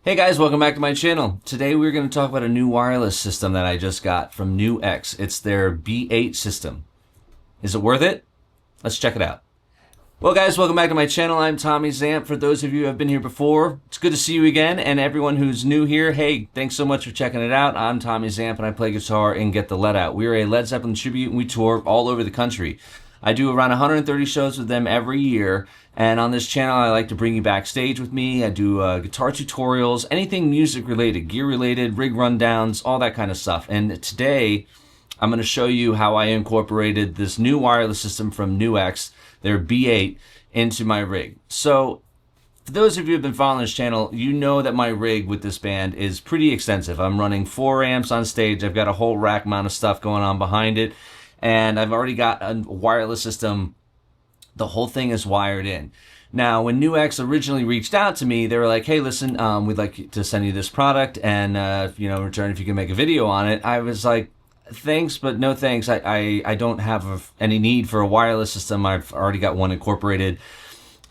Hey guys, welcome back to my channel. Today we're going to talk about a new wireless system that I just got from NUX. It's their B8 system. Is it worth it? Let's check it out. Well guys, welcome back to my channel. I'm Tommy Zamp. For those of you who have been here before, it's good to see you again. And everyone who's new here, hey, thanks so much for checking it out. I'm Tommy Zamp and I play guitar and get the lead out. We're a Led Zeppelin tribute and we tour all over the country. I do around 130 shows with them every year, and on this channel I like to bring you backstage with me. I do guitar tutorials, anything music related, gear related, rig rundowns, all that kind of stuff. And today I'm going to show you how I incorporated this new wireless system from NUX, their B8, into my rig. So for those of you who have been following this channel, you know that my rig with this band is pretty extensive. I'm running 4 amps on stage. I've got a whole rack mount of stuff going on behind it. And I've already got a wireless system. The whole thing is wired in. Now, when NUX originally reached out to me, they were like, hey, listen, we'd like to send you this product and, in return, if you can make a video on it. I was like, thanks, but no thanks. I don't have any need for a wireless system. I've already got one incorporated.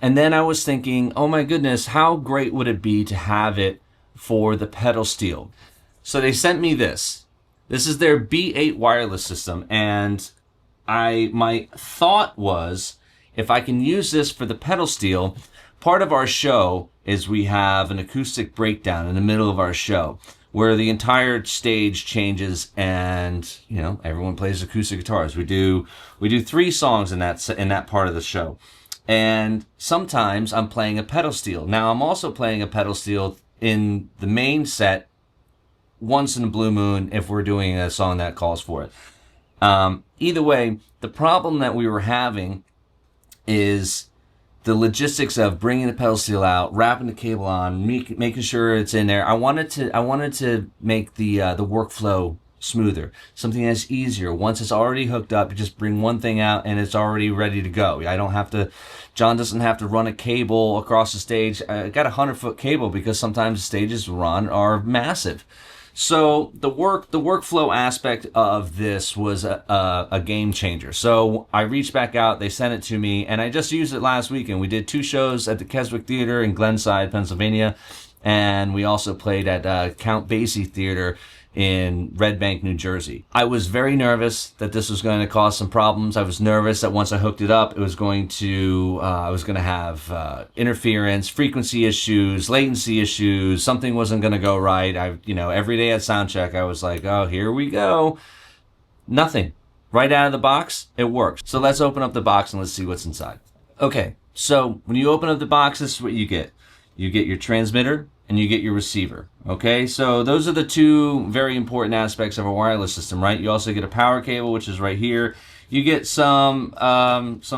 And then I was thinking, oh my goodness, how great would it be to have it for the pedal steel? So they sent me this. This is their B8 wireless system, and my thought was, if I can use this for the pedal steel, part of our show is we have an acoustic breakdown in the middle of our show where the entire stage changes and, everyone plays acoustic guitars. We do 3 songs in that part of the show. And sometimes I'm playing a pedal steel. Now I'm also playing a pedal steel in the main set once in a blue moon if we're doing a song that calls for it. Either way, the problem that we were having is the logistics of bringing the pedal steel out, wrapping the cable on, making sure it's in there. I wanted to make the workflow smoother, something that's easier. Once it's already hooked up, you just bring one thing out and it's already ready to go. John doesn't have to run a cable across the stage. I got a 100-foot cable because sometimes the stages run are massive. So the workflow aspect of this was a game changer. So I reached back out, they sent it to me, and I just used it last weekend. We did 2 shows at the Keswick Theater in Glenside, Pennsylvania, and we also played at Count Basie Theater in Red Bank, New Jersey. I was very nervous that this was going to cause some problems. I was nervous that once I hooked it up, it was going to, I was going to have interference, frequency issues, latency issues. Something wasn't going to go right. Every day at soundcheck, I was like, oh, here we go. Nothing. Right out of the box, it works. So let's open up the box and let's see what's inside. Okay, so when you open up the box, this is what you get. You get your transmitter and you get your receiver. Okay, so those are the 2 very important aspects of a wireless system, right? You also get a power cable, which is right here. You get some Velcro,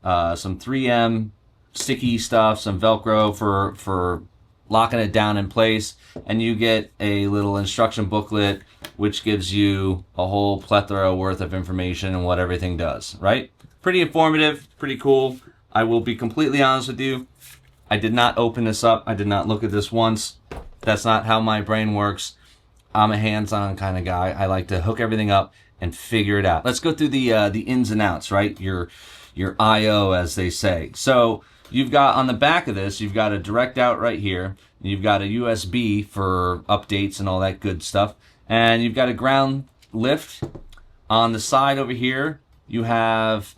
some 3M sticky stuff, some Velcro for locking it down in place, and you get a little instruction booklet which gives you a whole plethora worth of information and what everything does, right? Pretty informative, pretty cool. I will be completely honest with you. I did not open this up. I did not look at this once. That's not how my brain works. I'm a hands-on kind of guy. I like to hook everything up and figure it out. Let's go through the ins and outs, right? Your I/O, as they say. So you've got on the back of this, you've got a direct out right here. And you've got a USB for updates and all that good stuff. And you've got a ground lift. On the side over here, you have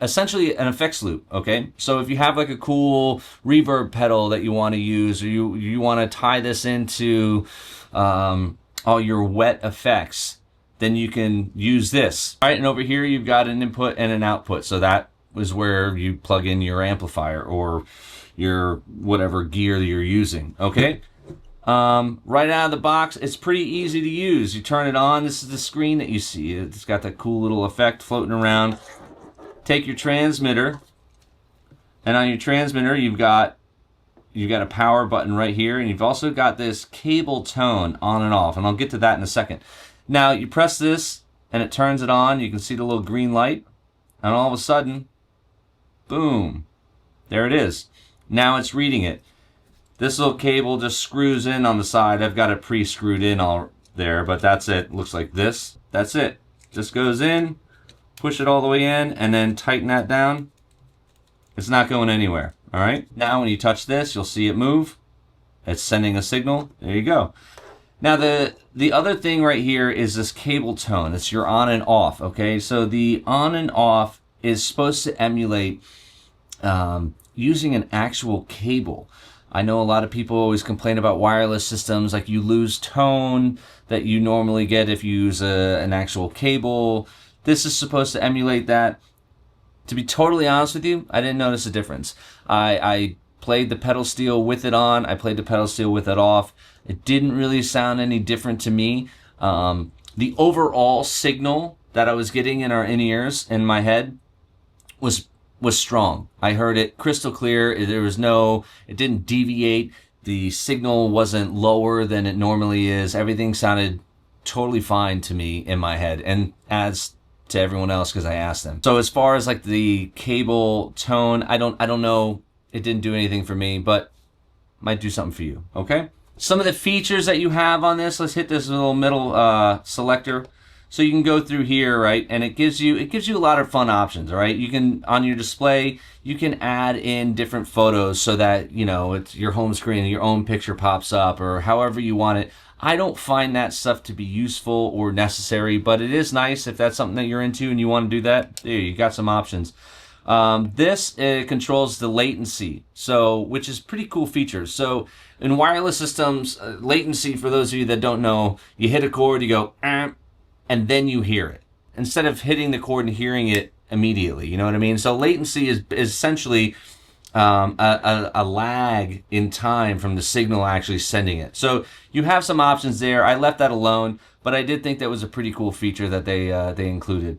essentially an effects loop, okay? So if you have like a cool reverb pedal that you want to use, or you want to tie this into all your wet effects, then you can use this. All right, and over here you've got an input and an output. So that is where you plug in your amplifier or your whatever gear you're using, okay? Right out of the box, it's pretty easy to use. You turn it on, this is the screen that you see. It's got that cool little effect floating around. Take your transmitter, and on your transmitter you've got a power button right here, and you've also got this cable tone on and off, and I'll get to that in a second. Now you press this and it turns it on. You can see the little green light, and all of a sudden, boom, there it is. Now it's reading it. This little cable just screws in on the side. I've got it pre-screwed in all there, but that's it. Looks like this. That's it. Just goes in, push it all the way in, and then tighten that down. It's not going anywhere. All right. Now when you touch this, you'll see it move. It's sending a signal. There you go. Now the other thing right here is this cable tone. It's your on and off. Okay. So the on and off is supposed to emulate using an actual cable. I know a lot of people always complain about wireless systems, like you lose tone that you normally get if you use an actual cable. This is supposed to emulate that. To be totally honest with you, I didn't notice a difference. I played the pedal steel with it on. I played the pedal steel with it off. It didn't really sound any different to me. The overall signal that I was getting in our in-ears in my head was strong. I heard it crystal clear. It didn't deviate. The signal wasn't lower than it normally is. Everything sounded totally fine to me in my head, and as to everyone else because I asked them. So as far as like the cable tone, I don't know. It didn't do anything for me, but might do something for you. Okay. Some of the features that you have on this. Let's hit this little middle selector. So you can go through here, right, and it gives you a lot of fun options, all right? You can, on your display, you can add in different photos so that, you know, it's your home screen and your own picture pops up or however you want it. I don't find that stuff to be useful or necessary, but it is nice if that's something that you're into and you want to do that. There, you got some options. This controls the latency, so which is pretty cool feature. So in wireless systems, latency, for those of you that don't know, you hit a chord, you go, and then you hear it, instead of hitting the chord and hearing it immediately. You know what I mean? So latency is essentially a lag in time from the signal actually sending it. So you have some options there. I left that alone, but I did think that was a pretty cool feature that they included.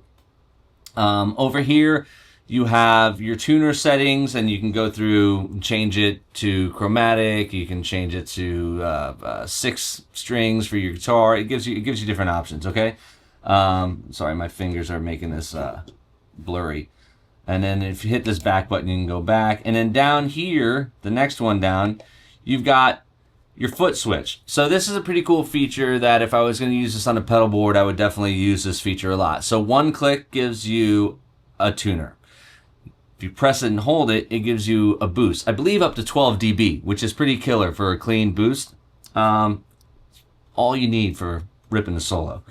Over here, you have your tuner settings, and you can go through and change it to chromatic. You can change it to 6 strings for your guitar. It gives you different options. Okay. Sorry, my fingers are making this blurry. And then if you hit this back button, you can go back. And then down here, the next one down, you've got your foot switch. So this is a pretty cool feature that if I was going to use this on a pedal board, I would definitely use this feature a lot. So one click gives you a tuner. If you press it and hold it, it gives you a boost. I believe up to 12 dB, which is pretty killer for a clean boost. All you need for ripping a solo.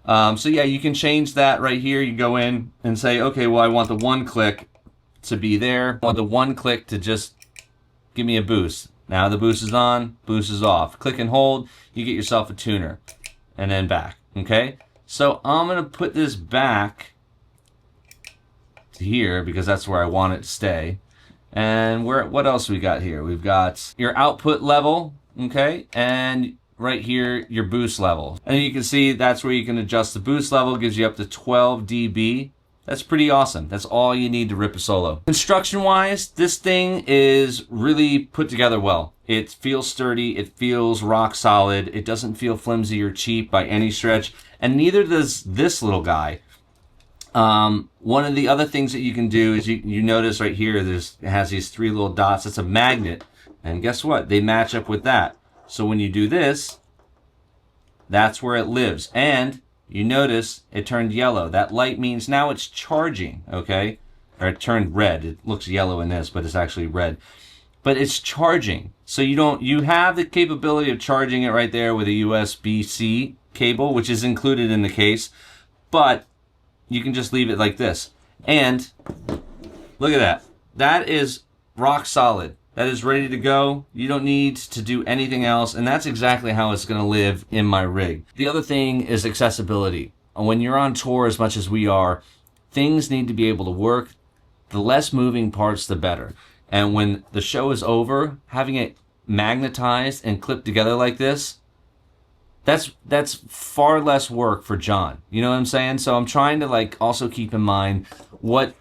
So yeah, you can change that right here. You go in and say, okay, well, I want the one click to be there. I want the one click to just give me a boost. Now the boost is on, boost is off. Click and hold, you get yourself a tuner. And then back, okay? So I'm going to put this back to here because that's where I want it to stay. And what else we got here? We've got your output level, okay? And right here, your boost level. And you can see that's where you can adjust the boost level. It gives you up to 12 dB. That's pretty awesome. That's all you need to rip a solo. Construction-wise, this thing is really put together well. It feels sturdy. It feels rock solid. It doesn't feel flimsy or cheap by any stretch. And neither does this little guy. One of the other things that you can do is you notice right here, it has these 3 little dots. It's a magnet. And guess what? They match up with that. So when you do this, that's where it lives. And you notice it turned yellow. That light means now it's charging, okay? Or it turned red. It looks yellow in this, but it's actually red. But it's charging. So you have the capability of charging it right there with a USB-C cable, which is included in the case. But you can just leave it like this. And look at that. That is rock solid. That is ready to go. You don't need to do anything else, and that's exactly how it's going to live in my rig. The other thing is accessibility. When you're on tour as much as we are, things need to be able to work. The less moving parts, the better. And when the show is over, having it magnetized and clipped together like this, that's far less work for John. You know what I'm saying? So I'm trying to also keep in mind what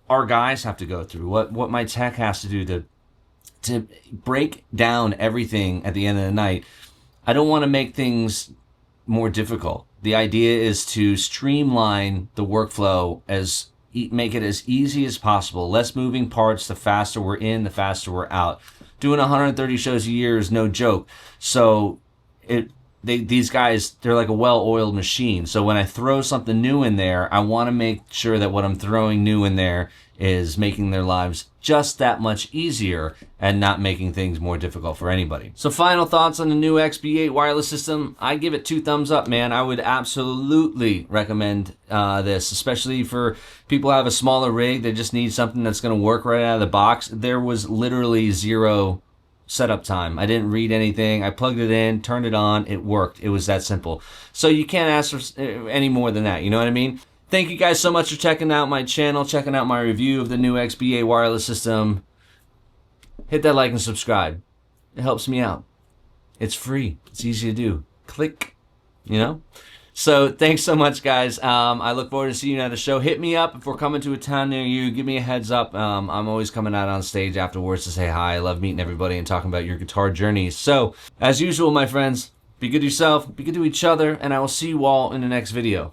our guys have to go through, what my tech has to do to break down everything at the end of the night. I don't want to make things more difficult. The idea is to streamline the workflow, make it as easy as possible. Less moving parts, the faster we're in, the faster we're out. Doing 130 shows a year is no joke. So these guys, they're like a well-oiled machine. So when I throw something new in there, I want to make sure that what I'm throwing new in there is making their lives just that much easier and not making things more difficult for anybody. So final thoughts on the NUX B8 wireless system. I give it 2 thumbs up, man. I would absolutely recommend this, especially for people who have a smaller rig. They just need something that's going to work right out of the box. There was literally 0 setup time. I didn't read anything. I plugged it in, turned it on, it worked. It was that simple. So you can't ask for any more than that. You know what I mean? Thank you guys so much for checking out my channel, checking out my review of the NUX B8 wireless system. Hit that like and subscribe. It helps me out. It's free. It's easy to do. Click. You know? So thanks so much, guys. I look forward to seeing you at the show. Hit me up if we're coming to a town near you. Give me a heads up. I'm always coming out on stage afterwards to say hi. I love meeting everybody and talking about your guitar journeys. So, as usual, my friends, be good to yourself, be good to each other, and I will see you all in the next video.